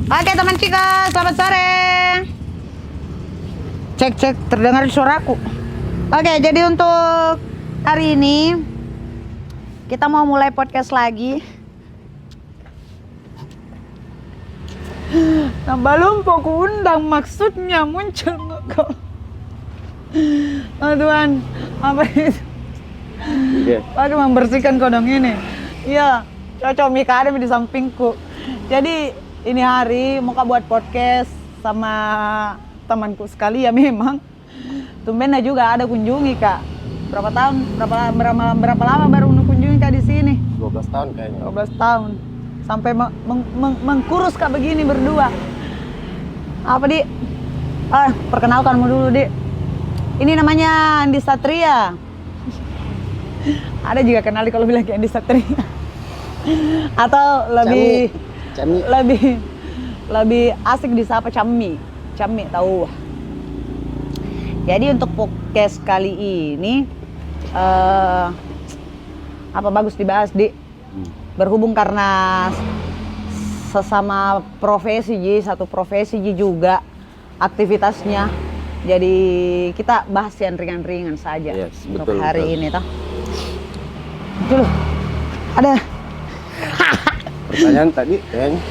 Oke teman Cika, selamat sore. Cek, terdengar suaraku. Oke, jadi untuk hari ini kita mau mulai podcast lagi. Nah, belum aku undang maksudnya muncul kok. Oh Tuhan, apa itu? Pakai membersihkan kodong ini. Iya, cocok Mika ada di sampingku. Jadi ini hari mau buat podcast sama temanku sekali ya memang. Tumbennya juga ada kunjungi Kak. Berapa lama baru kunjungi Kak di sini? 12 tahun kayaknya. 12 tahun. Sampai mengkurus Kak begini berdua. Apa Di? Perkenalkanmu dulu Di. Ini namanya Andi Satria. Ada juga kenali kalau bilang Andi Satria. Atau lebih Cami. Lebih asik disapa Cami tahu. Jadi untuk podcast kali ini apa bagus dibahas Di? Berhubung karena sesama profesi satu profesi juga aktivitasnya. Jadi kita bahas yang ringan-ringan saja untuk hari ini toh. Dulu ada pertanyaan tadi kayaknya.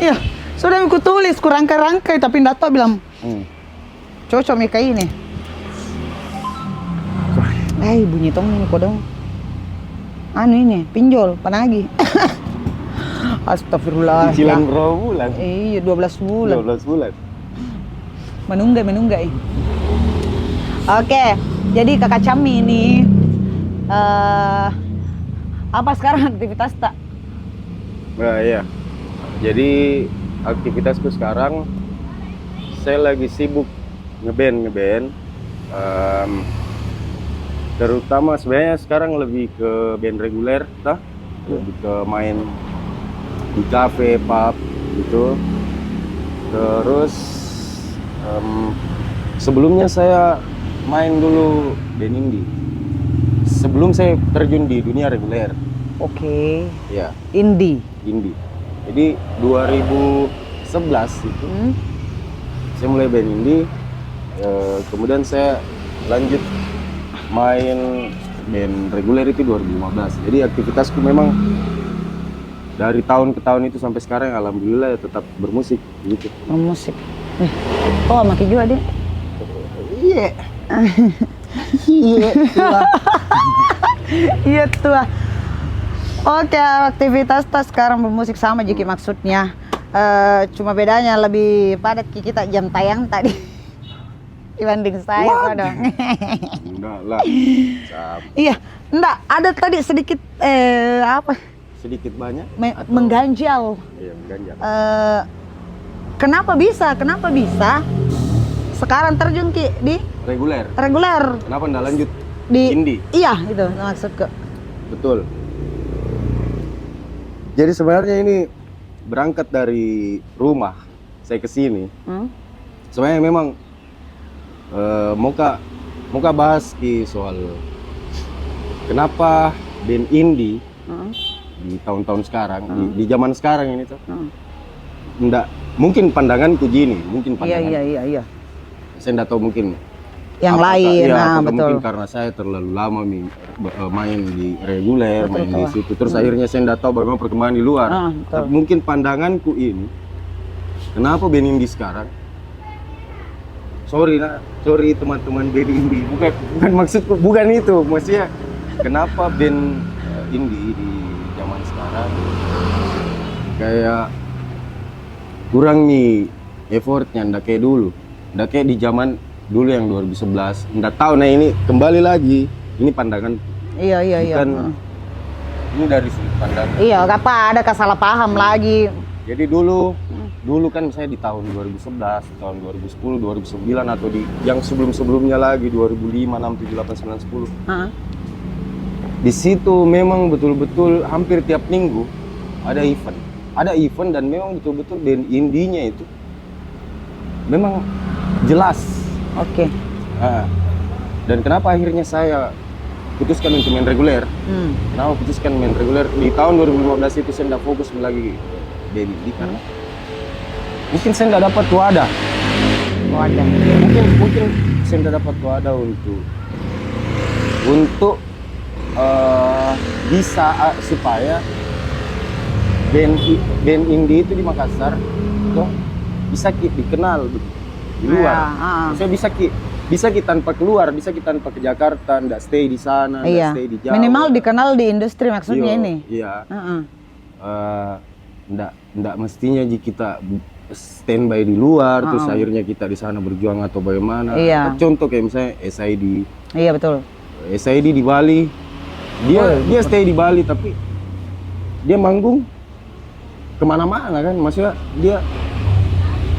Iya, sudah aku tulis kurang rangkai tapi enggak tahu bilang. Cocok Mika ini. Bunyi tong ini kodong. Anu ini, pinjol, panagi. Astagfirullah. Cicilan berapa bulan? Iya, 12 bulan. 12 bulan. Menunggak. Oke, jadi Kakak Cami ini apa sekarang aktivitas tak? Nah, iya. Jadi aktivitasku sekarang saya lagi sibuk ngeband. Terutama sebenarnya sekarang lebih ke band reguler, lebih ke main di cafe, pub gitu. Terus sebelumnya saya main dulu band indie. Sebelum saya terjun di dunia reguler. Oke. Ya. Indie. Jadi 2011 itu saya mulai band indie. Kemudian saya lanjut main band reguler itu 2015. Jadi aktivitasku memang dari tahun ke tahun itu sampai sekarang alhamdulillah ya tetap bermusik gitu. Bermusik. Oh, makin juga dia. Iya. Iya tua. Oke, aktivitas tas sekarang bermusik sama Jiki maksudnya. Cuma bedanya lebih padat kita jam tayang tadi dibanding saya dong. Enggak lah. Iya, enggak ada tadi sedikit Sedikit banyak mengganjal. Iya, mengganjal. Kenapa bisa sekarang terjun di reguler. Kenapa enggak lanjut di indie? Iya, itu maksudku. Betul. Jadi sebenarnya ini berangkat dari rumah saya ke sini. Sebenarnya memang muka bahas soal kenapa band indie di tahun-tahun sekarang, di zaman sekarang ini tuh. Enggak, mungkin pandanganku gini, Iya. Saya enggak tahu mungkin Yang lain, apakah betul. mungkin karena saya terlalu lama main di reguler, main di situ. Terus akhirnya saya enggak tahu bagaimana perkembangan di luar. Tapi mungkin pandanganku ini, kenapa band indie sekarang? Sorry teman-teman band indie, bukan maksudku, bukan itu. Maksudnya kenapa band indie di zaman sekarang kayak kurang nih effortnya, ndak kayak dulu, ndak kayak di zaman dulu yang 2011. Ndak tahu, nah ini kembali lagi, ini pandangan. Iya. Bukan, ini dari sudut pandang. Iya, apa ada kesalahpaham lagi. Jadi dulu kan saya di tahun 2011, tahun 2010, 2009 atau di yang sebelumnya lagi 2005, 6, 7, 8, 9, 10. Di situ memang betul-betul hampir tiap minggu ada event dan memang betul-betul band indinya itu memang jelas. Oke. Dan kenapa akhirnya saya putuskan untuk main reguler? Kenapa putuskan main reguler? Di tahun 2015 itu saya tidak fokus lagi band indie karena mungkin saya nggak dapat wadah. Mungkin saya nggak dapat wadah untuk bisa supaya band indie itu di Makassar tuh bisa dikenal di luar. Saya bisa kita tanpa keluar, bisa kita tanpa ke Jakarta, nggak stay di sana, nggak stay di Jawa. Minimal dikenal di industri maksudnya ini. Iya. Nggak mestinya jika kita standby di luar, terus akhirnya kita di sana berjuang atau bagaimana. Iya. Contoh kayak misalnya SID. Iya betul. SID di Bali, dia stay di Bali tapi dia manggung kemana-mana kan, maksudnya dia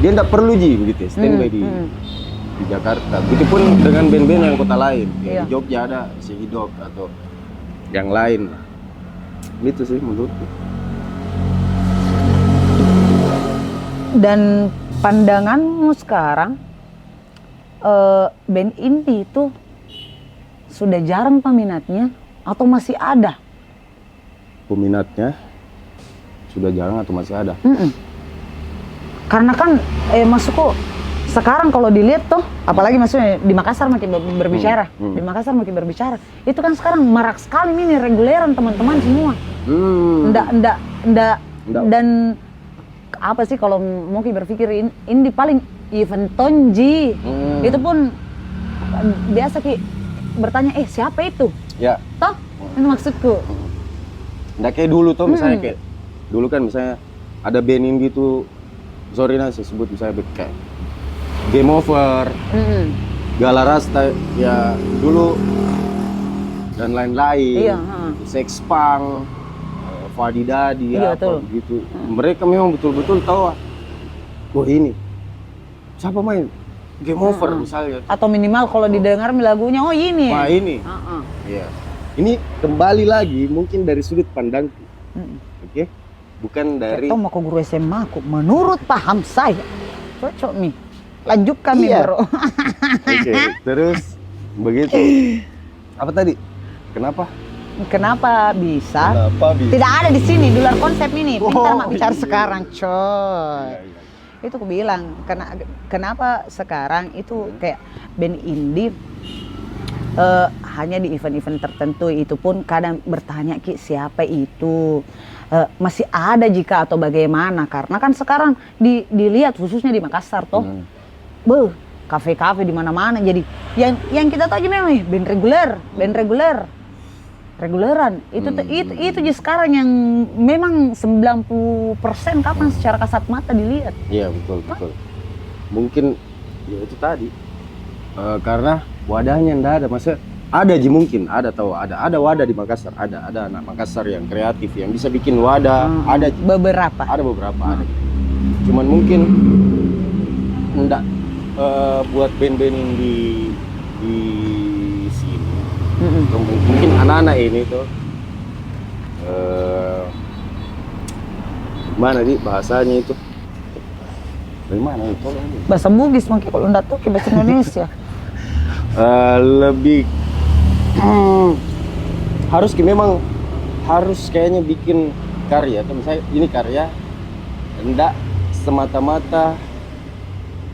nggak perlu gitu ya, standby di Jakarta. Begitupun dengan band-band yang kota lain, kayak di Jogja ada Sehidok atau yang lain. Gitu sih menurutku. Dan pandanganmu sekarang, band indie itu sudah jarang peminatnya atau masih ada? Peminatnya sudah jarang atau masih ada? Karena kan maksudku sekarang kalau dilihat tuh, apalagi maksudnya di Makassar makin berbicara, di Makassar makin berbicara. Itu kan sekarang marak sekali ini reguleran teman-teman semua. Ndak dan apa sih kalau mungkin berpikir ini paling event tonji. Itu pun biasa Ki bertanya, siapa itu? Ya. Toh, itu maksudku. Nggak kayak dulu tuh misalnya kayak dulu kan misalnya ada band indie tuh, sorry saya sebut misalnya kayak Game Over, Galarasta ya dulu dan lain-lain, Sex Punk, Fadidadi, apa begitu. Mereka memang betul-betul tahu, wah ini siapa main Game Over misalnya. Atau minimal kalau didengar lagunya, oh ini. Wah ini, ya. Ini kembali lagi mungkin dari sudut pandangku, oke? Bukan dari. Tahu mau ke guru SMA aku, menurut paham saya cocok nih. Lanjutkan nih bro. Oke, terus begitu. Apa tadi? Kenapa bisa? Tidak ada di sini di luar konsep ini. Pintar mak bicara sekarang, coy. Itu aku bilang, kenapa sekarang itu kayak band indie hanya di event-event tertentu, itu pun kadang bertanya Ki siapa itu, masih ada jika atau bagaimana, karena kan sekarang dilihat khususnya di Makassar toh, kafe-kafe di mana-mana, jadi yang kita tahu aja memang band reguleran itu aja sekarang yang memang 90% kapan secara kasat mata dilihat. Iya betul. Mungkin ya itu tadi karena wadahnya ndak ada, maksudnya ada aja mungkin ada wadah di Makassar, ada anak Makassar yang kreatif yang bisa bikin wadah, ada beberapa ada. Cuman mungkin ndak buat band-band yang di sini. Mungkin anak-anak ini tuh mana sih bahasanya itu? Dari mana itu? Bahasa Bugis mungkin kalau ndak tahu bahasa Indonesia. Lebih memang harus kayaknya bikin karya tuh, misalnya ini karya enggak semata-mata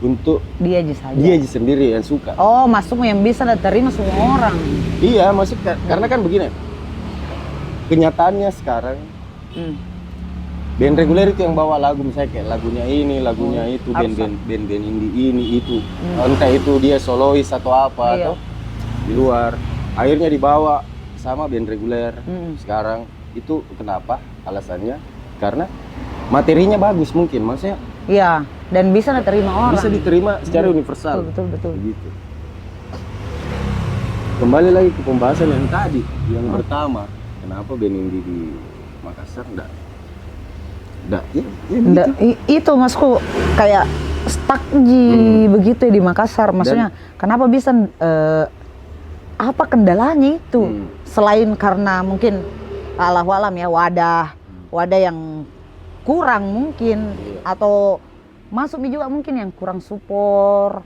untuk dia aja saja. Dia aja sendiri yang suka. Oh, masuk yang bisa diterima semua orang. Iya, maksud karena kan begini. Kenyataannya sekarang band reguler itu yang bawa lagu, misalnya kayak lagunya ini, lagunya itu, band indie ini itu. Entah itu dia solois atau apa atau di luar. Akhirnya dibawa sama band reguler. Sekarang itu kenapa? Alasannya karena materinya bagus mungkin, maksudnya. Iya, dan bisa diterima orang. Bisa diterima secara universal. Betul. Begitu. Kembali lagi ke pembahasan yang tadi, yang pertama, kenapa band indie di Makassar enggak? Itu masku kayak stuck begitu ya di Makassar. Maksudnya kenapa bisa apa kendalanya itu? Selain karena mungkin alam ya wadah yang kurang mungkin, atau masuk juga mungkin yang kurang support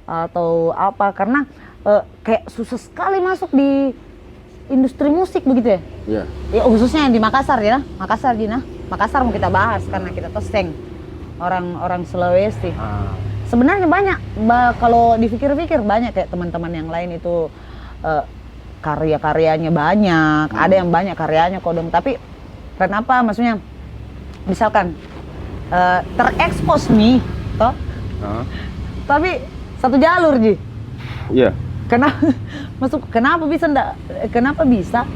atau apa, karena kayak susah sekali masuk di industri musik begitu ya. Iya. Ya khususnya di Makassar ya. Makassar mau kita bahas karena kita toseng. orang Sulawesi. Ah. Sebenarnya banyak, kalau dipikir-pikir banyak kayak teman-teman yang lain itu karya-karyanya banyak, ada yang banyak karyanya kodong, tapi kenapa maksudnya misalkan terekspos nih, toh, tapi satu jalur Ji. Iya. Kenapa bisa enggak? Kenapa bisa?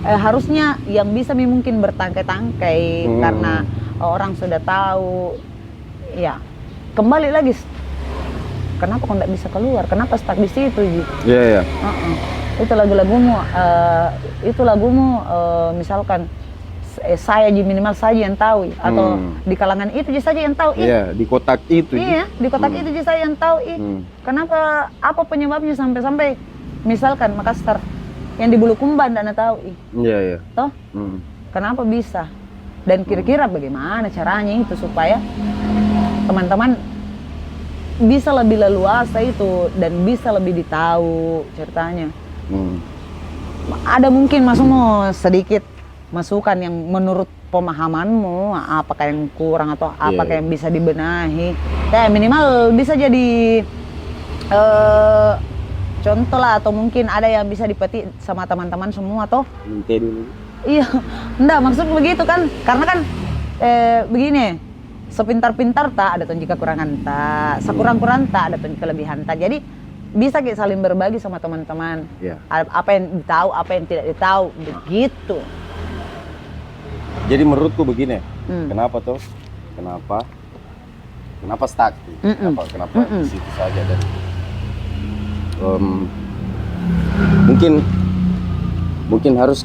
Harusnya yang bisa mungkin bertangkai-tangkai karena orang sudah tahu. Ya, kembali lagi. Kenapa kau enggak bisa keluar? Kenapa stuck di situ Ji? Iya, iya. Itu lagumu misalkan saya minimal saja yang tahu, atau di kalangan itu saja yang tahu. Iya, di kotak itu. Iya, di kotak itu saya yang tahu. Kenapa? Apa penyebabnya sampai misalkan Makassar yang di Bulukumba nggak tahu. Iya, iya. Toh? Kenapa bisa? Dan kira-kira bagaimana caranya itu supaya teman-teman bisa lebih leluasa itu dan bisa lebih ditahu ceritanya. Ada mungkin masukmu sedikit masukan yang menurut pemahamanmu apakah yang kurang atau apakah yang bisa dibenahi? Ya minimal bisa jadi contoh lah, atau mungkin ada yang bisa dipetik sama teman-teman semua toh? Minta dulu. Iya, enggak maksud begitu kan? Karena kan begini, sepintar-pintar tak ada tuh jika kurangan tak, sekurang-kurang tak ada tuh kelebihan tak. Jadi bisa kita saling berbagi sama teman-teman. Apa yang tahu, apa yang tidak tahu, begitu. Jadi menurutku begini, kenapa tuh? Kenapa stuck? Kenapa di situ saja? Dan mungkin harus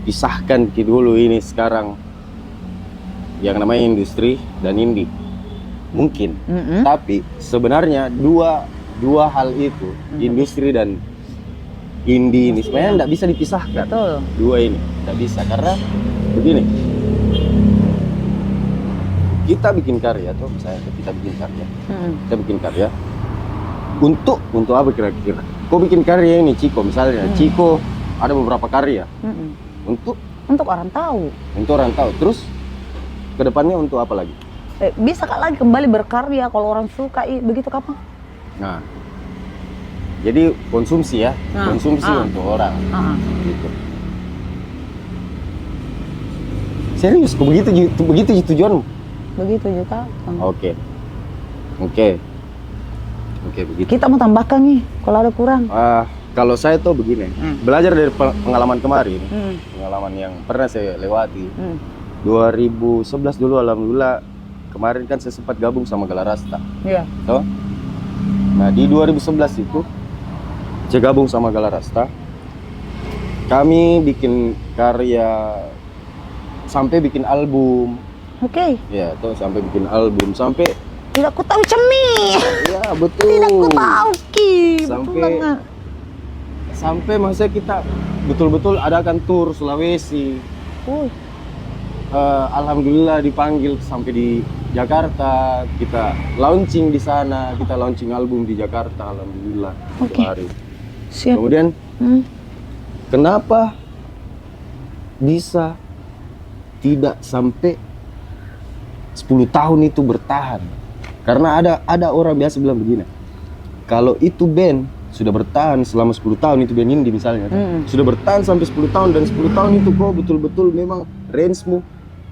pisahkan dulu ini sekarang yang namanya industri dan indie. Mungkin, tapi sebenarnya dua hal itu, industri dan indie ini sebenarnya tidak bisa dipisahkan. Betul. Dua ini tidak bisa, karena begini, kita bikin karya tuh, misalnya kita bikin karya untuk apa kira-kira? Kau bikin karya ini Ciko misalnya, Ciko ada beberapa karya untuk orang tahu. Untuk orang tahu. Terus kedepannya untuk apa lagi? Bisa kak lagi kembali berkarya kalau orang suka, begitu kapan? Nah, jadi konsumsi ya, konsumsi untuk orang. Gitu. Serius, begitu tujuanmu? Begitu juga. Oke, begitu. Kita mau tambahkan nih, kalau ada kurang. Kalau saya tuh begini, belajar dari pengalaman kemarin, pengalaman yang pernah saya lewati. 2011 dulu, alhamdulillah, kemarin kan saya sempat gabung sama Galarasta. Iya. Toh? Nah, di 2011 itu saya gabung sama Galarasta. Kami bikin karya sampai bikin album. Oke. Ya, tuh sampai bikin album, sampai tidak ku tahu cemi. Ya, betul. Tidak ku tahu Ki. Sampai maksudnya kita betul-betul adakan tur Sulawesi. Alhamdulillah dipanggil sampai di Jakarta, kita launching di sana, kita launching album di Jakarta, alhamdulillah. Hari. Siap. Kemudian kenapa bisa tidak sampai 10 tahun itu bertahan? Karena ada orang biasa bilang begini, kalau itu band sudah bertahan selama 10 tahun, itu band indie misalnya, sudah bertahan sampai 10 tahun, dan 10 tahun itu kok betul-betul memang range-mu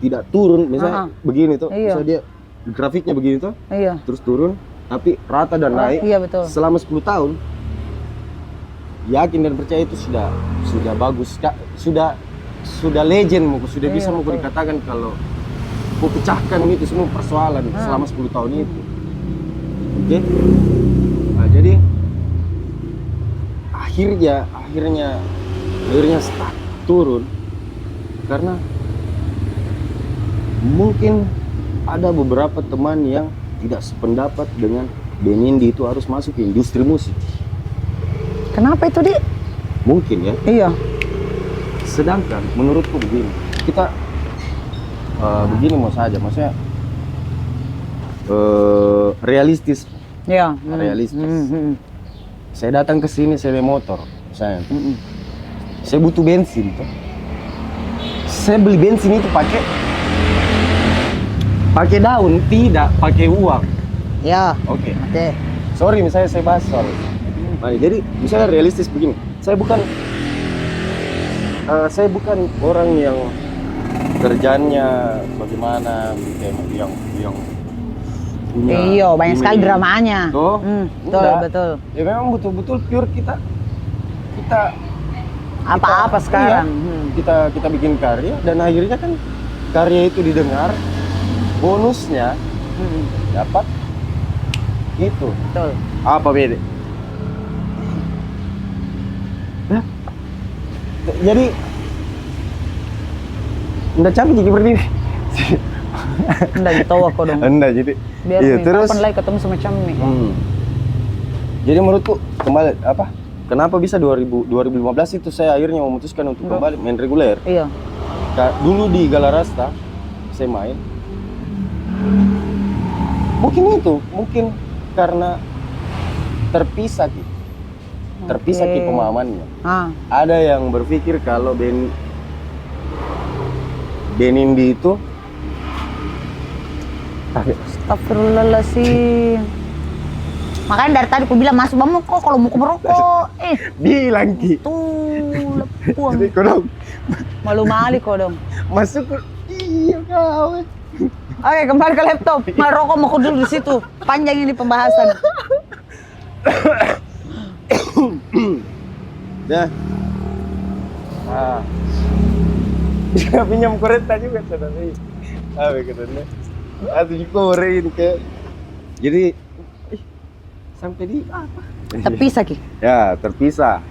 tidak turun, misalnya begini tuh, misalnya dia grafiknya begini tuh, terus turun, tapi rata dan naik, betul. selama 10 tahun, yakin dan percaya itu sudah bagus, sudah legend, sudah bisa mau dikatakan kalau mau pecahkan itu semua persoalan selama 10 tahun itu. Oke? Nah, jadi akhirnya stuck, turun, karena mungkin ada beberapa teman yang tidak sependapat dengan band indie itu harus masuk ke industri musik. Kenapa itu, Dik? Mungkin ya. Iya. Sedangkan menurutku begini, kita begini mau saja, maksudnya realistis. Iya. Realistis. Saya datang ke sini, saya naik motor, misalnya. Saya butuh bensin tuh. Saya beli bensin itu pakai pakai daun, tidak pakai uang. Ya. Oke. Oke. Sorry, misalnya saya bahas soal money. Jadi misalnya realistis begini, saya bukan orang yang kerjanya bagaimana, yang punya. Iya, banyak sekali dramanya. Tuh, Betul, enggak. betul. Ya memang betul-betul pure kita Apa-apa sekarang. iya, kita bikin karya dan akhirnya kan karya itu didengar, bonusnya dapat itu. Betul. Apa beda? Hah? Jadi nggak capek jadi berdiri. Nggak gitu aku dong. Enggak jadi. Biar Iya, nih, terus kapan lagi ketemu semacam nih. Jadi menurutku kembali apa? Kenapa bisa 2015 itu saya akhirnya memutuskan untuk kembali main reguler. Iya. Dulu di Galarasta saya main. Mungkin karena terpisah gitu. Terpisah Oke. pemahamannya. Ada yang berpikir kalau Benindi itu Astagfirullahaladzim. Makanya dari tadi aku bilang Mas Bamo kok kalau mau merokok. bilang Ki. Tuh lepuang. Jadi kodong Malu mali kok dong. masuk iya kau. Oke, kembali ke laptop. Merokok mau dulu di situ. Panjang ini pembahasan. Dah. Dia pinjam kereta juga saudara. Katanya. Atau dikorein ke. Jadi sampai di apa? Terpisah Ki. Ya, terpisah.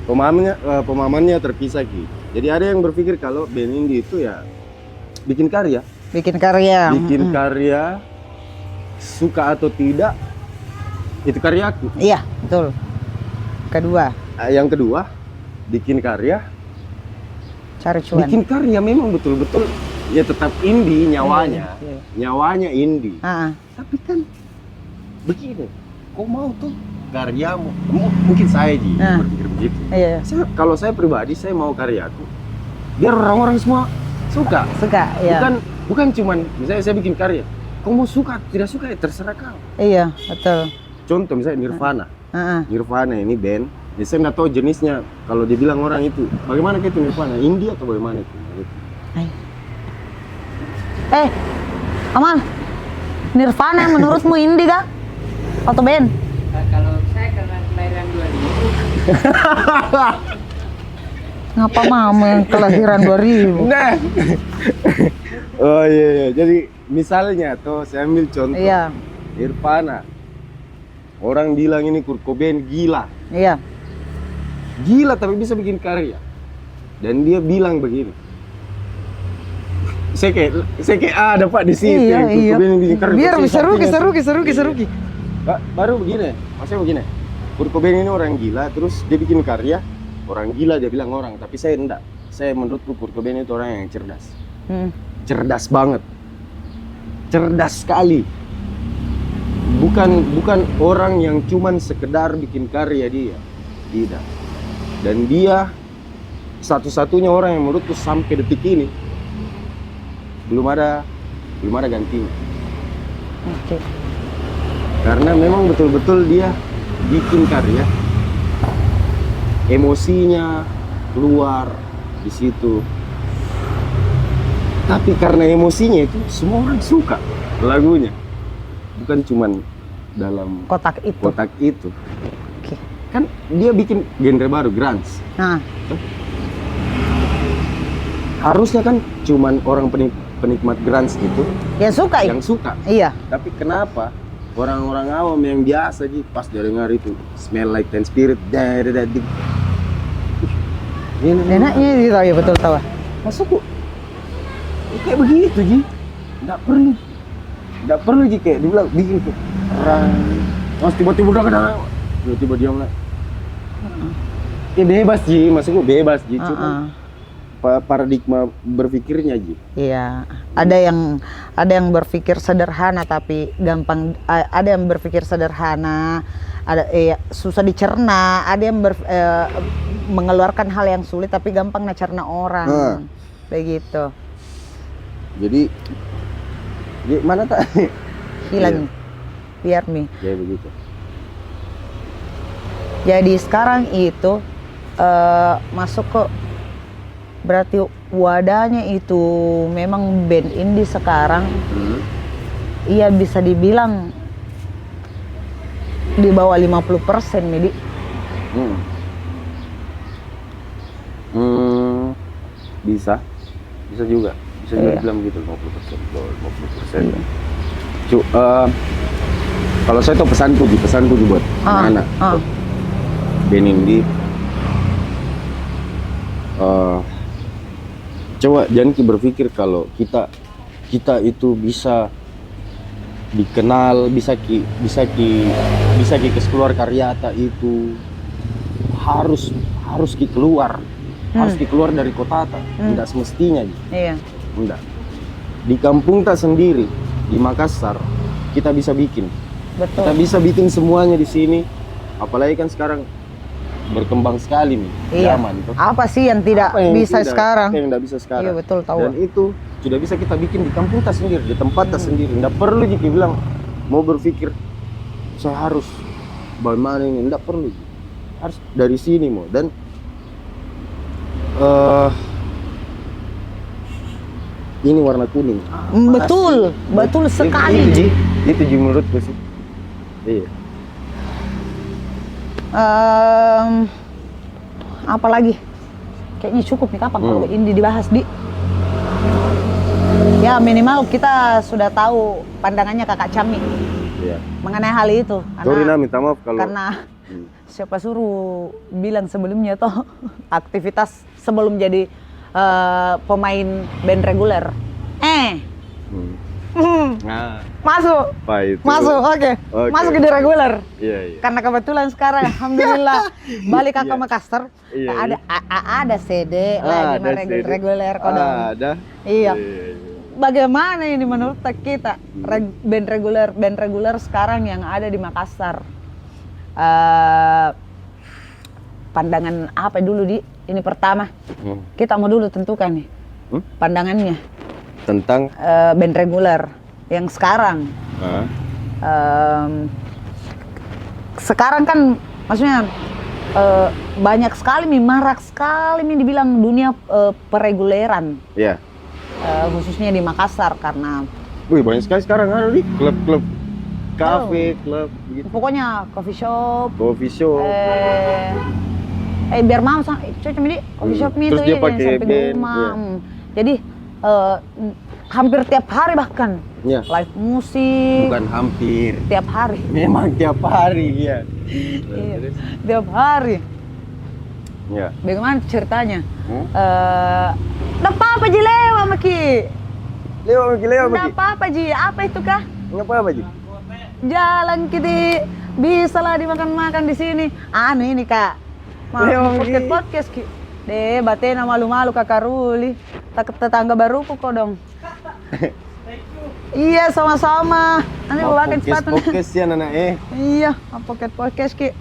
Pemahamannya terpisah Ki. Jadi ada yang berpikir kalau Benindi itu ya bikin karya. Bikin karya. Bikin karya, suka atau tidak, itu karyaku. Iya, betul. Kedua, Yang kedua, bikin karya, cari cuan. bikin karya memang betul-betul ya tetap indie nyawanya. Iya. Nyawanya indie. Ah, Tapi kan begini, kau mau tuh karyamu. Mungkin saya berpikir begitu. iya. Kalau saya pribadi, saya mau karyaku biar orang-orang semua suka. Suka, iya. Bukan cuman misalnya saya bikin karya, kau mau suka tidak suka ya terserah kau. Iya, betul. Contoh misalnya Nirvana. Ah, Nirvana ini band, ya saya nggak tahu jenisnya. Kalau dibilang orang itu, bagaimana itu Nirvana? Indie atau bagaimana itu? Amal, Nirvana yang menurutmu indie kah? Atau band? Kalau saya karena kelahiran 2000. Ngapa mama yang kelahiran 2000? Nah, oh iya. Jadi misalnya tuh saya ambil contoh Iya, Nirvana. Orang bilang ini Kurt Cobain gila. iya. Gila tapi bisa bikin karya. Dan dia bilang begini. Saya kayak ada Pak di situ. Iya, Kurt iya. Cobain yang bikin karya. Biar Saya seru ki. Baru begini. Maksudnya begini. Kurt Cobain ini orang gila, terus dia bikin karya. Orang gila dia bilang orang, tapi saya enggak. Saya menurutku Kurt Cobain itu orang yang cerdas. Cerdas banget. Cerdas sekali. Bukan orang yang cuman sekedar bikin karya dia. Tidak. Dan dia satu-satunya orang yang menurutku sampai detik ini belum ada gantinya. Oke. Karena memang betul-betul dia bikin karya, emosinya keluar di situ. Tapi karena emosinya itu semua orang suka lagunya. Bukan cuman dalam Kotak itu. Oke. Kan dia bikin genre baru, grunge. Nah, Harusnya kan cuman orang penikmat grunge itu yang suka ya? yang suka. Iya. Tapi kenapa orang-orang awam yang biasa aja pas dia dengar itu Smell Like Teen Spirit, Enaknya gitu ya, betul tahu. masuk kayak begitu Ji. Nggak perlu Ji, kayak dibilang bikin tuh orang terus tiba-tiba udah kadang tiba-tiba diam lah. Ya bebas Ji, maksudku bebas Ji, cuma paradigma berpikirnya Ji. Iya, ada yang berpikir sederhana tapi gampang, ada yang berpikir sederhana, ada susah dicerna, ada yang mengeluarkan hal yang sulit tapi gampang dicerna orang. Begitu. Jadi Mana tak? Hilang. Biar nih. Ya begitu. Jadi sekarang itu masuk ke berarti wadahnya itu memang band indie sekarang. Iya bisa dibilang di bawah 50% nih, Di. Bisa juga bilang gitu 50%, 50%. Kalau saya tuh pesanku buat anak-anak band indie, coba jangan berpikir kalau kita itu bisa dikenal, bisa keluar karyata itu harus keluar. Harus keluar dari kota ta. Tidak semestinya. Iya. Enggak. Di kampung tak sendiri, di Makassar, kita bisa bikin. Betul. Kita bisa bikin semuanya di sini. Apalagi kan sekarang berkembang sekali nih, zaman itu. Apa sih yang tidak bisa sekarang? Apa yang tidak bisa sekarang? Iya betul, tahu. Dan itu sudah bisa kita bikin di kampung tak sendiri, di tempat tak sendiri. Tidak perlu jika bilang mau berpikir saya harus bagaimana ini, tidak perlu. Harus dari sini mau. Dan ini warna kuning. Betul sekali. Itu menurutku sih. Iya. Apa lagi? Kayaknya cukup nih kapan kalau ini dibahas, Di. Ya minimal kita sudah tahu pandangannya Kakak Cami mengenai hal itu. Sorry minta maaf kalau karena siapa suruh bilang sebelumnya toh aktivitas sebelum jadi pemain band reguler. Masuk. Oke. Masuk ke reguler. Iya. Karena kebetulan sekarang alhamdulillah balik ke Makassar. Ada CD lagi reguler kodong. Ada. Iya. Bagaimana ini menurut kita band reguler sekarang yang ada di Makassar? Pandangan apa dulu, Di? Ini pertama. Kita mau dulu tentukan nih pandangannya tentang band reguler yang sekarang. Sekarang kan maksudnya banyak sekali marak sekali dibilang dunia pereguleran. Iya. Khususnya di Makassar karena banyak sekali sekarang ada di klub-klub kafe, klub gitu. Pokoknya coffee shop. Biar mau cuma di coffee shop itu terus dia pakai sampai di rumah. Jadi hampir tiap hari bahkan live musik. Bukan hampir. Tiap hari. Memang tiap hari iya. Tiap hari. Ya. Bagaimana ceritanya? Nggak apa-apa Ji lewat Maki. Nggak apa-apa Ji. Apa itu kah? Nggak apa-apa Ji. Jalan kita bisa lah dimakan-makan di sini. Ini Kak. Podcast Ki. Batena malu-malu Kakak Ruli. Tetangga baruku kok dong. Iya sama-sama. Nanti mau pakai sepatu. Podcast ya Nana Iya, podcast Ki.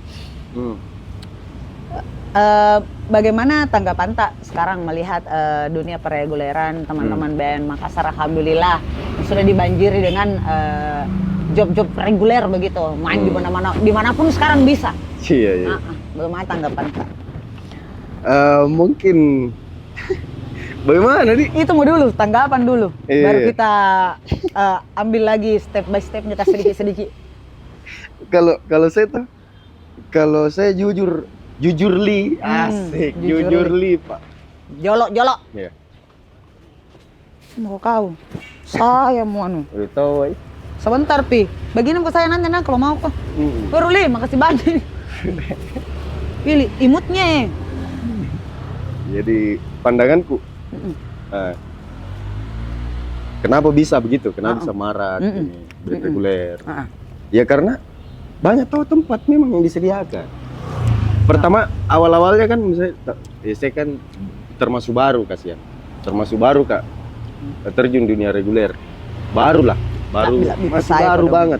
Bagaimana tanggapan tak sekarang melihat dunia pereguleran teman-teman band Makassar? Alhamdulillah sudah dibanjiri dengan job-job reguler begitu, main di mana-mana, dimanapun sekarang bisa. Iya. Bagaimana tanggapan tak? Mungkin bagaimana Di? Itu mau dulu tanggapan dulu, baru kita ambil lagi step by stepnya sedikit-sedikit. Kalau saya jujur asik, jujur li Pak. Jolok. Iya. Mau kau, saya mau Udah tahu sebentar Pi, bagian kok saya nanti kalau mau kok. Baru li, makasih banyak. Pilih imutnya. Jadi pandanganku, kenapa bisa begitu? Kenapa bisa marah reguler? Ya karena banyak tahu tempat memang yang disediakan. Pertama awal-awalnya kan misalnya saya kan termasuk baru Kak, terjun dunia reguler. Baru masih baru banget.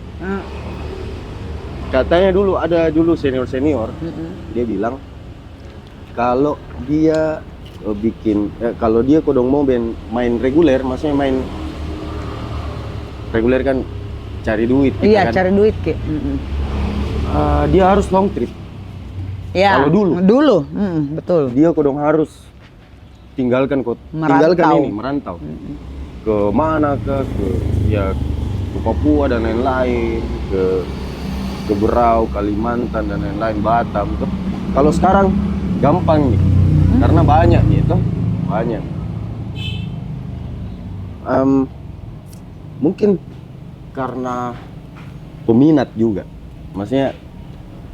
Katanya ada dulu senior dia bilang kalau dia kalau dia kodong mau main reguler, maksudnya main reguler kan cari duit gitu Iya, kan. cari duit Ki. Dia harus long trip. Iya. Kalau dulu. Betul. Dia kodong harus tinggalkan merantau. Ke mana ke ya ke Papua dan lain-lain, ke Berau, Kalimantan dan lain-lain, Batam tuh. Kalau sekarang gampang nih. Karena banyak nih itu, banyak. Mungkin karena peminat juga. Maksudnya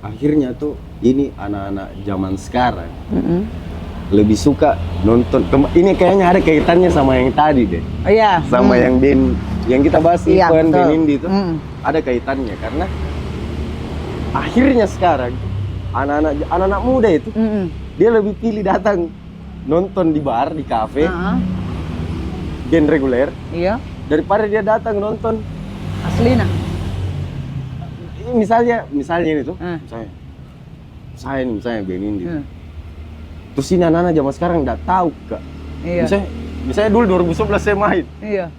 akhirnya tuh ini anak-anak zaman sekarang lebih suka nonton. Ini kayaknya ada kaitannya sama yang tadi deh. Iya. Sama yang band yang kita bahas Iya, event betul. band indie itu ada kaitannya karena akhirnya sekarang anak-anak muda itu dia lebih pilih datang nonton di bar, di kafe, band reguler, Iya. daripada dia datang nonton. Aslina. Misalnya ini tuh, misalnya band indie. Terus ini anak-anak zaman sekarang nggak tahu kak. Iya. Misalnya dulu 2011 saya main. Iya.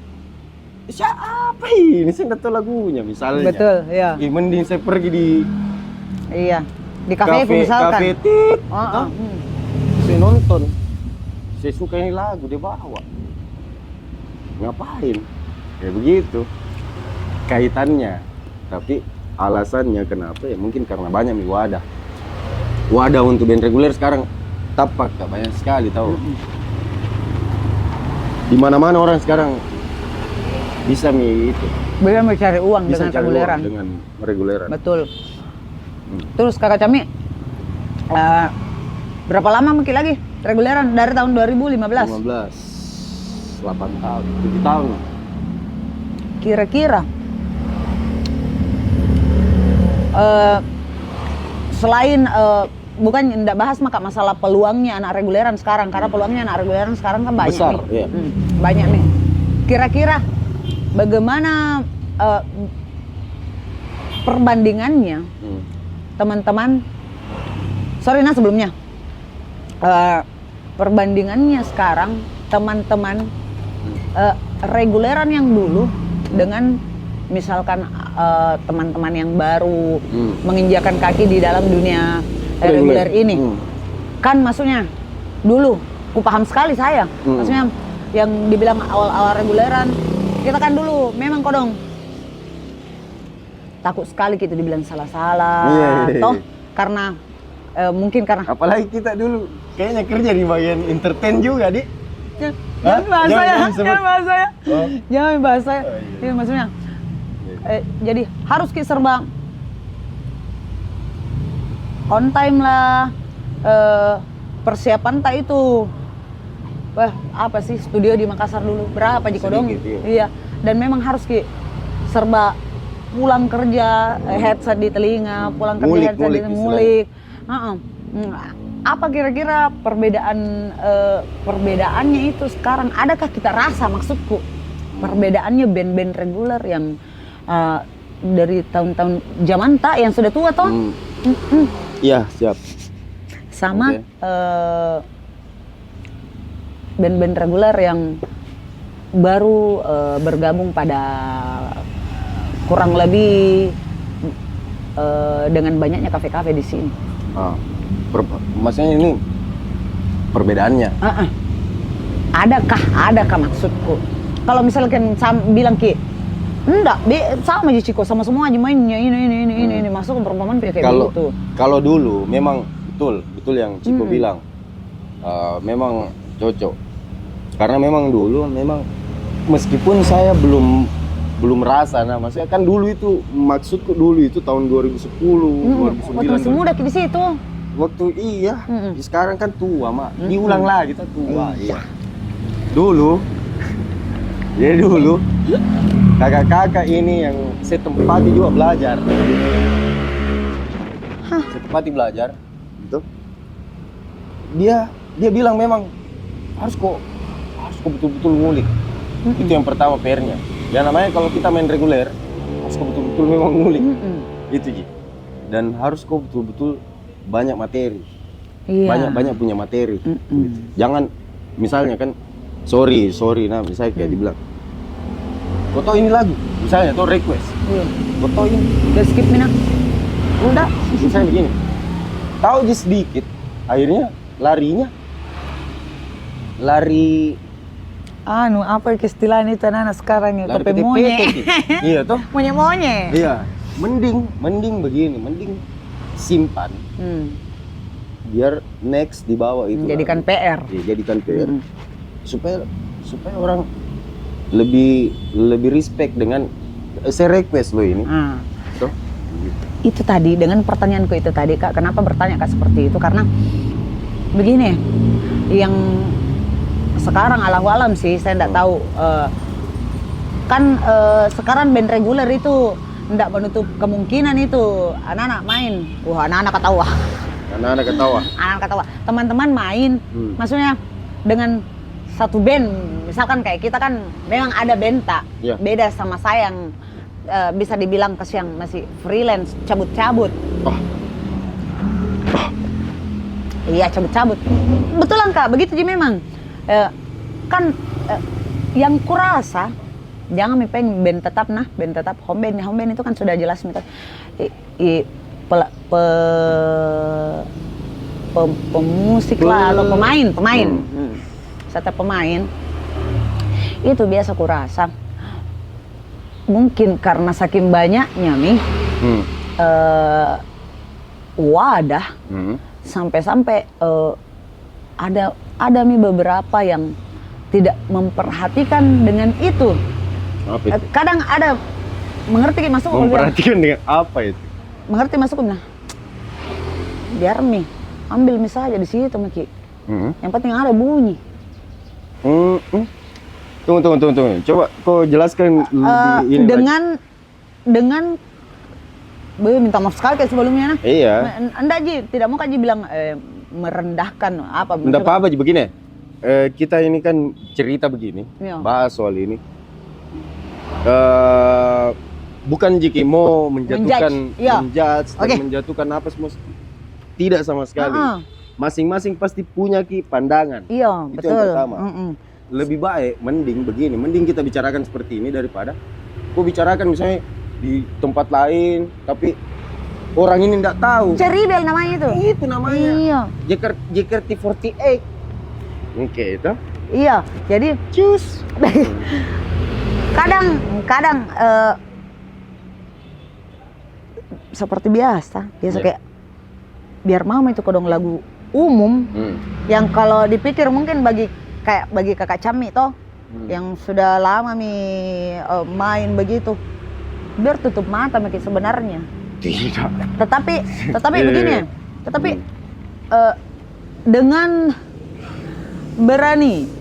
Siapa ini? Saya nggak tahu lagunya misalnya. Betul, iya. Mending saya pergi di Iya. Di kafe misalkan. kafe tit. Oh. Saya nonton. Saya suka ini lagu dia bawa. Ngapain? Ya begitu. Kaitannya. Tapi alasannya kenapa ya mungkin karena banyak nih wadah. Wadah untuk band reguler sekarang tapak Kak, banyak sekali tahu. Di mana-mana orang sekarang bisa itu. Bisa mencari uang Bisa dengan cari reguleran. uang dengan reguleran. Betul. Terus Kakak Cami, berapa lama mungkin lagi reguleran dari tahun 2015? 15, 8 tahun, 7 tahun. Kira-kira selain bukan tidak bahas maka masalah peluangnya anak reguleran sekarang, karena peluangnya anak reguleran sekarang kan banyak Besar, nih. iya. Banyak nih. Kira-kira bagaimana perbandingannya teman-teman? Sorry sebelumnya. Perbandingannya sekarang teman-teman reguleran yang dulu dengan misalkan teman-teman yang baru menginjakan kaki di dalam dunia reguler ini. Kan maksudnya dulu ku paham sekali saya. Maksudnya yang dibilang awal-awal reguleran, kita kan dulu memang kodong takut sekali gitu dibilang salah-salah. Iya. Toh karena mungkin karena Apalagi kita dulu kayaknya kerja di bagian entertain juga, Dik. jangan bahas saya, jangan bahas saya. Oh. Jangan bahas saya. Oh, iya. Itu maksudnya jadi harus ki serba on time lah, persiapan tak itu. Wah, apa sih studio di Makassar dulu berapa di Kodong? Sedikit, Iya. Dan memang harus ki serba pulang kerja headset di telinga, pulang kerja headset di ngulik. Apa kira-kira perbedaannya itu sekarang? Adakah kita rasa maksudku perbedaannya band-band reguler yang dari tahun-tahun zaman tak yang sudah tua toh? Iya, siap. Sama band-band reguler yang baru bergabung pada kurang lebih dengan banyaknya kafe-kafe di sini. Maksudnya ini perbedaannya. Adakah maksudku? Kalau misalkan bilang ki, enggak, sama aja Ciko, sama semua aja mainnya ini masuk perumpamaan kayak begitu. Kalau dulu memang betul yang Ciko bilang, memang cocok. Karena memang dulu meskipun saya belum merasa, maksudnya kan dulu itu maksudku dulu itu tahun 2010, 2009. Waktu masih muda di situ. Waktu sekarang kan tua mak, diulang lagi kita tua. Iya. Dulu kakak-kakak ini yang saya tempati juga belajar. Saya tempati belajar, gitu. Dia bilang memang harus kok betul-betul ngulik. Itu yang pertama PR-nya. Ya namanya kalau kita main reguler harus kok betul-betul memang ngulik. Itu Ji. Dan harus kok betul-betul banyak materi. Iya. Banyak punya materi. Gitu. Jangan misalnya kan sorry misalnya kayak dibilang, kau tahu ini lagu misalnya tuh request, Iya. fotoin. Udah skip mina. Udah. Misalnya begini, tahu aja sedikit, akhirnya lari Anu, apa istilahnya itu anak sekarang ya? lari Kopi ke monye. TPT. Iya toh? Monye-monye. Iya, mending begini, mending simpan biar next dibawa itu. Jadikan lagi. PR. Iya, jadikan PR. Supaya orang lebih respect dengan saya request lo ini. Toh? Itu tadi dengan pertanyaanku itu tadi Kak, kenapa bertanya Kak seperti itu? Karena begini, yang sekarang Allahu alam sih, saya enggak tahu. Sekarang band reguler itu enggak menutup kemungkinan itu anak-anak main. Wah, anak-anak ketawa. Anak-anak ketawa. Anak-anak ketawa. Teman-teman main, maksudnya dengan satu band, misalkan kayak kita kan memang ada benta, beda sama saya yang bisa dibilang yang masih freelance, cabut-cabut. Iya, cabut-cabut. Betulan Kak, begitu aja memang. Yang kurasa jangan pengen band tetap home band itu kan sudah jelas minta pemusik lah atau pemain. Serta pemain itu biasa kurasa mungkin karena saking banyaknya wadah sampai-sampai ada beberapa yang tidak memperhatikan dengan itu. Apa itu? Kadang ada mengerti masuk memperhatikan dengan apa itu? Mengerti masuk nah. Biar ambil saja di situ Maki. Yang penting ada bunyi. Tunggu. Coba kau jelaskan lebih ini dengan minta maaf sekali kayak sebelumnya nah. Iya. Anda Ji, tidak mau Kak Ji bilang merendahkan apa. Enggak apa-apa Ji, begini. Kita ini kan cerita begini, bahas soal ini. Bukan Jiki mau menjatuhkan, menjudge, dan menjatuhkan apa semua. Tidak sama sekali. Masing-masing pasti punya pandangan. Iya, itu betul. Yang pertama. Lebih baik, mending kita bicarakan seperti ini daripada kau bicarakan misalnya di tempat lain, tapi orang ini tidak tahu. Ceribel namanya itu. Itu namanya. Iya. JKT48. Oke, itu. Iya, jadi cus. kadang seperti biasa kayak biar mama itu kodong lagu umum yang kalau dipikir mungkin bagi kakak Cami toh yang sudah lama main begitu biar tutup mata Miki sebenarnya. Tidak. Tetapi begini,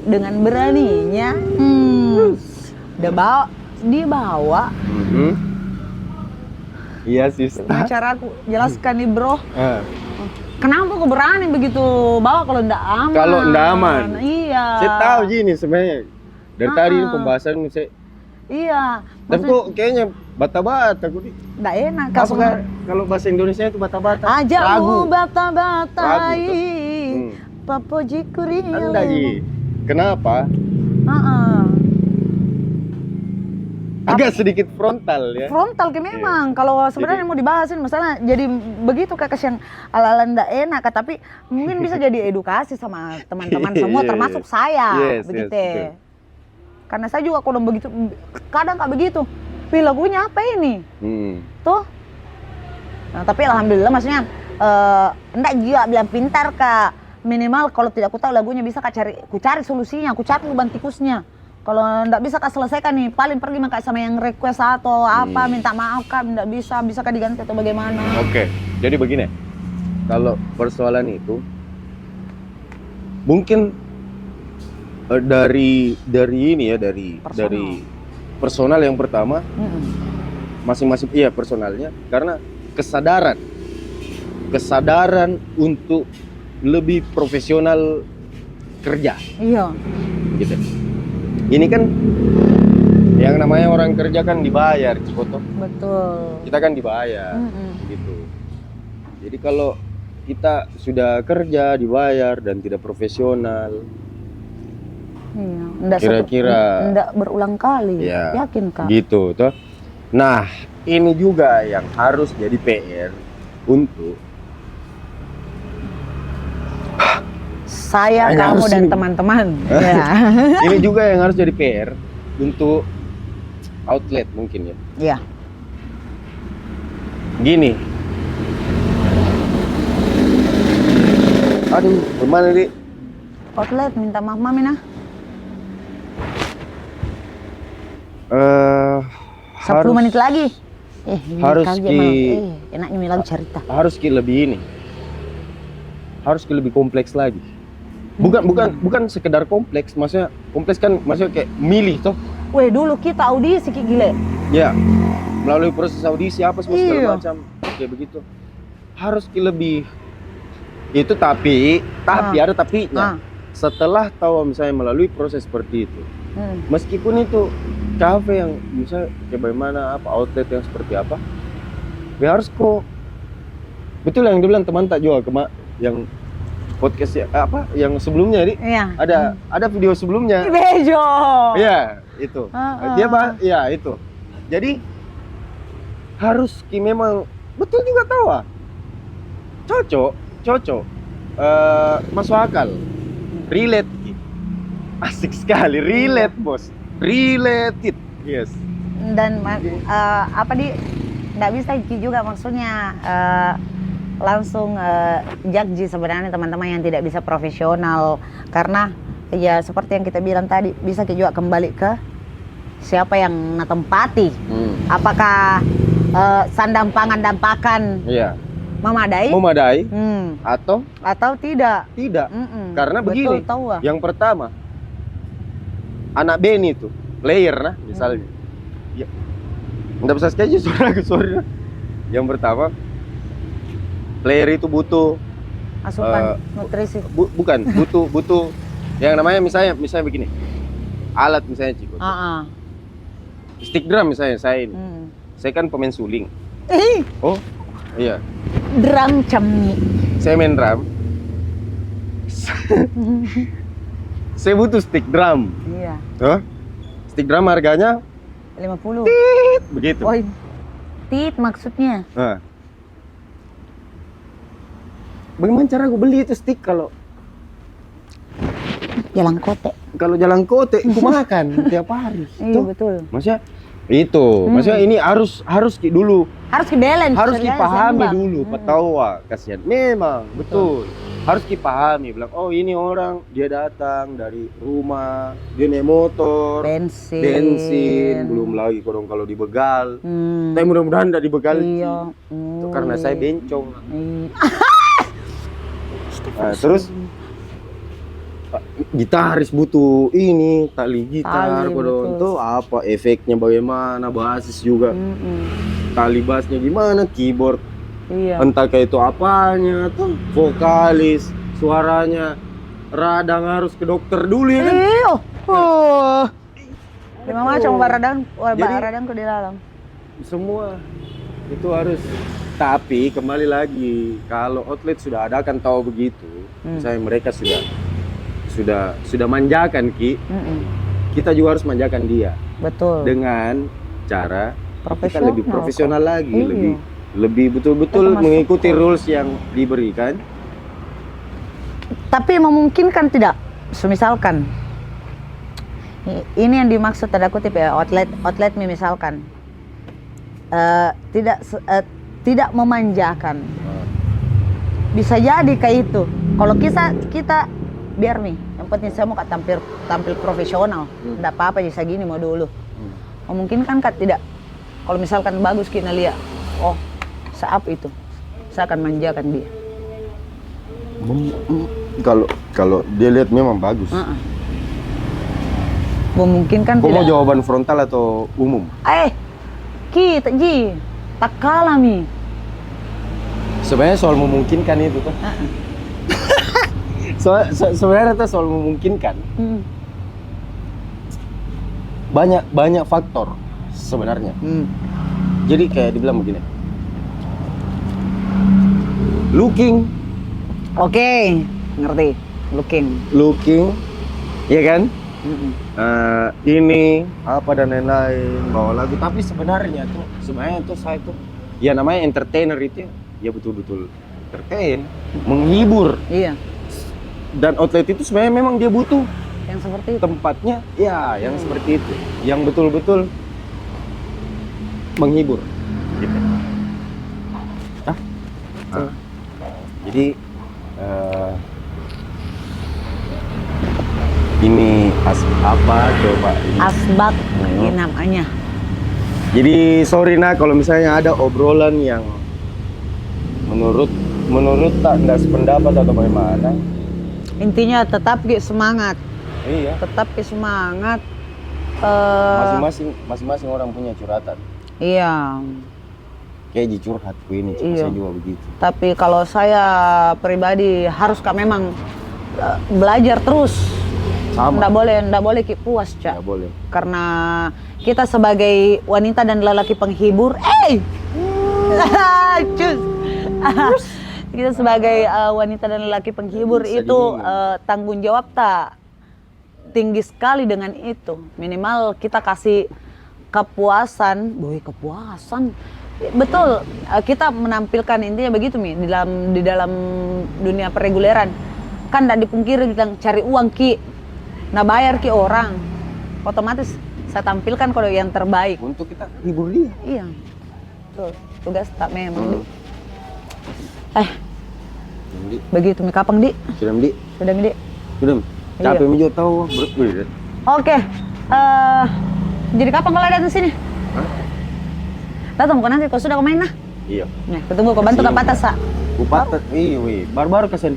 dengan beraninya dibawa. Iya sista. Cara aku jelaskan nih bro. Kenapa kok berani begitu bawa kalau ndak aman? Kalau ndak aman. Iya. Saya tahu gini sebenarnya. Dari tadi pembahasan saya. Iya. Tapi kok kayaknya bata-bata kok. Ndak enak kalau bahasa Indonesia itu bata-bata. Ajamu bata-batai. Papoji kurili. Anda Ji. Kenapa? Agak sedikit frontal ya. Frontal memang. Kalau sebenarnya mau dibahasin masalah jadi begitu Kak yang ala-ala ndak enak, tapi mungkin bisa jadi edukasi sama teman-teman semua termasuk saya begitu. Karena saya juga kalau begitu kadang Kak begitu. Wih, lagunya apa ini? Tuh. Nah, tapi alhamdulillah maksudnya enggak juga bilang pintar Kak. Minimal kalau tidak aku tahu lagunya bisa Kak cari solusinya, aku cari lubang tikusnya. Kalau enggak bisa Kak selesaikan nih, paling pergi Kak sama yang request atau apa, minta maaf Kak, enggak bisa Kak diganti atau bagaimana. Oke, jadi begini. Kalau persoalan itu mungkin dari ini ya, dari personal yang pertama. Masing-masing personalnya karena kesadaran untuk lebih profesional kerja. Iya. Gitu. Ini kan yang namanya orang kerja kan dibayar, Cipoto. Betul. Kita kan dibayar, gitu. Jadi kalau kita sudah kerja dibayar dan tidak profesional, kira-kira enggak berulang kali, yakin Kak? Gitu, toh. Nah, ini juga yang harus jadi PR untuk Saya, Hanya kamu, harus dan ini. teman-teman. Ya. ini juga yang harus jadi PR untuk outlet mungkin ya. Iya. Gini. Aduh, gimana nih? Outlet minta maaf Mami nah. 10 menit lagi. Ini harus kaget, ki- Mam. Enaknya bilang cerita. harus lebih ini. Harus lebih kompleks lagi. Bukan sekedar kompleks, maksudnya kompleks kan maksudnya kayak milih toh. Weh, dulu kita audisi Ki gile. Ya. Melalui proses audisi apa semua segala Iya. macam kayak begitu. Harus lebih itu tapi ada tapinya. Setelah tahu misalnya melalui proses seperti itu. Meskipun itu kafe yang misalnya kayak bagaimana apa outlet yang seperti apa, ya harus kok betul yang dibilang teman tak jual yang podcast ya, apa yang sebelumnya nih Iya. ada video sebelumnya. Bejo. Iya itu dia ya itu jadi harus memang betul juga tahu cocok masuk akal, relate Ki. Asik sekali relate bos, related yes. Dan apa nggak bisa Ki juga maksudnya langsung judge sebenarnya teman-teman yang tidak bisa profesional, karena ya seperti yang kita bilang tadi bisa Ki juga kembali ke siapa yang natempati. Apakah sandang pangan dan pakan Iya. memadai atau tidak. Karena Betul, begini tahu, yang pertama anak Beni itu player nah misalnya ya nggak bisa sketch sorry. Yang pertama player itu butuh asupan nutrisi. bukan butuh yang namanya misalnya begini alat misalnya Ciko stick drum misalnya saya ini saya kan pemain suling. Oh iya, Drum cami. saya main drum. Saya butuh stick drum. Iya. Stick drum harganya 50. begitu. Oh, tit maksudnya. Nah. Bagaimana cara gue beli itu stick kalau Jalan kote. jalan kote aku makan tiap hari. Iya betul. Maksudnya itu, maksudnya ini harus dulu Harus ke balance. harus dipahami seimbang. dulu, tahu kasihan. Memang betul. Harus dipahami bilang oh ini orang dia datang dari rumah, dia naik motor, bensin, belum lagi kalau dibegal. Tapi mudah-mudahan tidak dibegal. Iya. Itu karena saya bencong. Nah, terus gitaris butuh ini tali gitar, itu apa efeknya bagaimana, basis juga tali bassnya gimana, keyboard entah kayak itu apanya tuh, vokalis suaranya radang harus ke dokter dulu ya kan. Lima macam radang ke di dalam. Semua itu harus, tapi kembali lagi kalau outlet sudah ada kan tahu begitu. Misalnya mereka sudah manjakan Ki, kita juga harus manjakan dia. Betul. Dengan cara kita Profesional lebih profesional lagi, Iya. lebih betul-betul Itu mengikuti masuk. rules yang diberikan. Tapi memungkinkan tidak? Semisalkan ini yang dimaksud tanda kutip ya, outlet misalkan tidak memanjakan. Bisa jadi kayak itu. Kalau kita biar nih, yang penting saya mau tampil profesional. Enggak apa-apa bisa gini mau dulu. Memungkinkan kan tidak? Kalau misalkan bagus kita lihat, oh, saat itu saya akan manjakan dia. Kalau dia lihat memang bagus. Memungkinkan Kau tidak? mau jawaban frontal atau umum? Kita tak kalah mi. Sebenarnya soal memungkinkan itu tuh. Sebenarnya itu soal memungkinkan. Banyak faktor sebenarnya. Jadi kayak dibilang begini. Looking. Oke, ngerti. Looking. Ya kan? ini apa dan lain-lain, bawa lagu. Tapi sebenarnya tuh saya tuh ya namanya entertainer itu ya betul-betul entertain, menghibur. Iya. Dan outlet itu sebenarnya memang dia butuh Yang seperti itu. tempatnya ya yang seperti itu, yang betul-betul menghibur gitu. Jadi ini apa coba ini. Asbak ini namanya. Jadi sorry nah kalau misalnya ada obrolan yang menurut tak enggak sependapat atau bagaimana. Intinya tetap semangat. Iya. Tetap semangat. Masing-masing orang punya curhatan. Iya. Kayak di curhatku ini, Iya. saya juga begitu. Tapi kalau saya pribadi harus memang belajar terus. Sama. Nggak boleh puas, Cak. Nggak boleh. Karena kita sebagai wanita dan lelaki penghibur, cus. Kita sebagai wanita dan lelaki penghibur Bisa itu dingin. tanggung jawab tak tinggi sekali dengan itu. Minimal kita kasih kepuasan, kepuasan. Betul, kita menampilkan intinya begitu Mi di dalam dunia pereguleran. Kan tidak dipungkiri bilang cari uang Ki. Nah bayar Ki orang. Otomatis saya tampilkan kode yang terbaik. Untuk kita hibur dia. Iya. Betul. Tugas tak memang. Di, Begitu Mi kapang Di. sudah di, Sudah Mi Di. sudah. Capek Iya. menjauh tahu berat. Oke. Jadi kapan kalau datang sini? Hah? Datang kok nanti kau sudah kau main nah. Iya. Nah, ketemu kau bantu Sini. kau patas sa. Kupatat, iya weh. Baru kasihan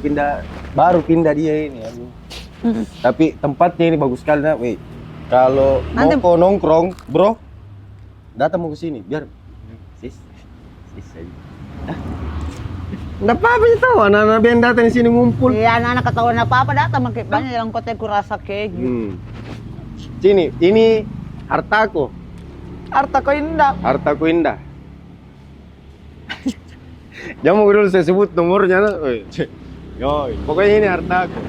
baru pindah dia ini. Aduh. Tapi tempatnya ini bagus sekali nah, weh. Kalau Nanti- mau kau nongkrong, bro, datang mau ke sini, biar sis aja. Nggak apa-apa sih tahu, anak-anak band datang di sini ngumpul. Iya, anak-anak ketahuan apa-apa datang makin banyak yang kota ku rasa keju. Sini, ini hartaku, Harta kau indah. hartaku indah. Jangan mau dulu saya sebut nomornya, nah. Weh. Yoi, pokoknya ini hartaku.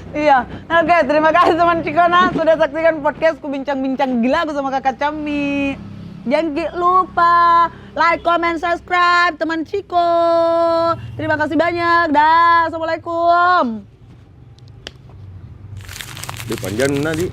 Iya, oke, terima kasih teman Cikona sudah saksikan podcastku bincang-bincang gila aku sama kakak Cami. Jangan lupa like, comment, subscribe teman Ciko. Terima kasih banyak. Dah, assalamualaikum. Di panjang nanti.